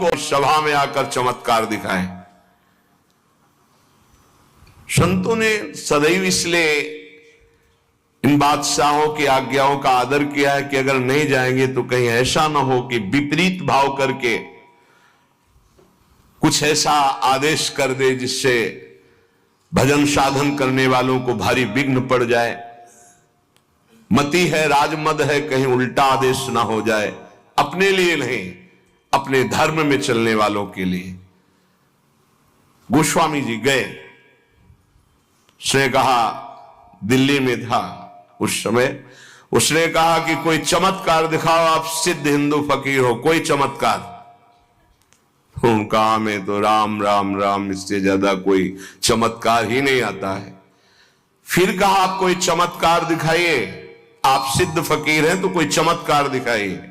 को सभा में आकर चमत्कार दिखाए। संतों ने सदैव इसलिए इन बादशाहों की आज्ञाओं का आदर किया है कि अगर नहीं जाएंगे तो कहीं ऐसा ना हो कि विपरीत भाव करके कुछ ऐसा आदेश कर दे जिससे भजन साधन करने वालों को भारी विघ्न पड़ जाए। मति है, राजमद है, कहीं उल्टा आदेश ना हो जाए, अपने लिए नहीं अपने धर्म में चलने वालों के लिए। गोस्वामी जी गए, उसने कहा, दिल्ली में था उस समय, उसने कहा कि कोई चमत्कार दिखाओ, आप सिद्ध हिंदू फकीर हो, कोई चमत्कार। उनका में तो राम राम राम, इससे ज्यादा कोई चमत्कार ही नहीं आता है। फिर कहा, आप कोई चमत्कार दिखाइए, आप सिद्ध फकीर हैं तो कोई चमत्कार दिखाइए।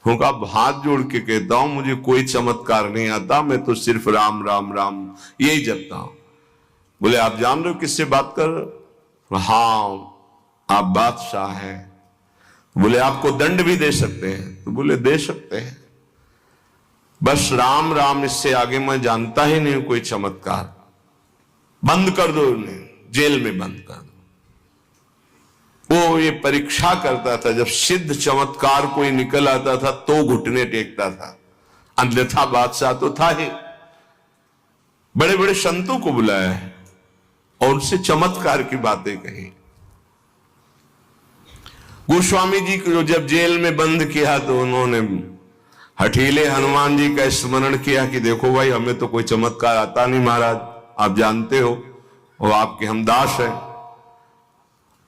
उनका हाथ जोड़ के कहता हूं, मुझे कोई चमत्कार नहीं आता, मैं तो सिर्फ राम राम राम यही जपता हूं। बोले, आप जान रहे हो किससे बात कर रहे हो? हाँ, आप बादशाह हैं। बोले, आपको दंड भी दे सकते हैं? तो बोले, दे सकते हैं, बस राम राम, इससे आगे मैं जानता ही नहीं कोई चमत्कार। बंद कर दो उन्हें, जेल में बंद कर दो। वो ये परीक्षा करता था, जब सिद्ध चमत्कार कोई निकल आता था तो घुटने टेकता था, अन्यथा बादशाह तो था ही। बड़े बड़े संतों को बुलाया है और उनसे चमत्कार की बातें कही। गोस्वामी जी को जब जेल में बंद किया तो उन्होंने हठीले हनुमान जी का स्मरण किया कि देखो भाई, हमें तो कोई चमत्कार आता नहीं महाराज, आप जानते हो, और आपके हम दास हैं,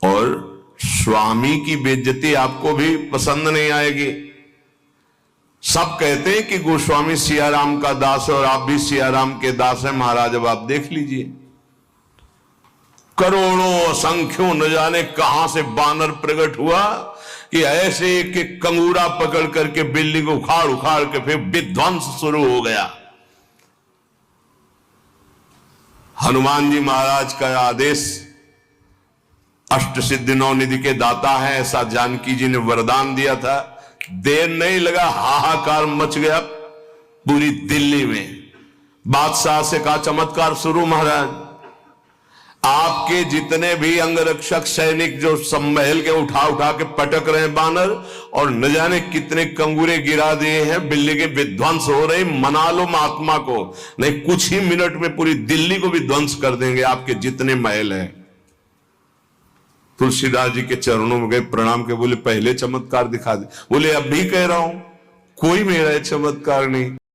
और स्वामी की बेइज्जती आपको भी पसंद नहीं आएगी। सब कहते हैं कि गोस्वामी सियाराम का दास है और आप भी सियाराम के दास हैं महाराज, अब आप देख लीजिए। करोड़ों असंख्यों न जाने कहां से बानर प्रकट हुआ कि ऐसे कि कंगूरा पकड़ करके बिल्डिंग उखाड़ उखाड़ के फिर विध्वंस शुरू हो गया। हनुमान जी महाराज का आदेश, अष्ट सिद्धि नौ निधि के दाता है, ऐसा जानकी जी ने वरदान दिया था। देर नहीं लगा, हाहाकार मच गया पूरी दिल्ली में। बादशाह से कहा, चमत्कार शुरू महाराज, आपके जितने भी अंगरक्षक सैनिक जो सम्महल के उठा उठा के पटक रहे हैं बानर, और न जाने कितने कंगूरे गिरा दिए हैं, बिल्डिंगें विध्वंस हो रही, मना लो महात्मा को, नहीं कुछ ही मिनट में पूरी दिल्ली को भी ध्वंस कर देंगे आपके जितने महल हैं। तुलसीदास जी के चरणों में गए, प्रणाम के बोले, पहले चमत्कार दिखा दे। बोले, अब भी कह रहा हूं, कोई मेरा चमत्कार नहीं।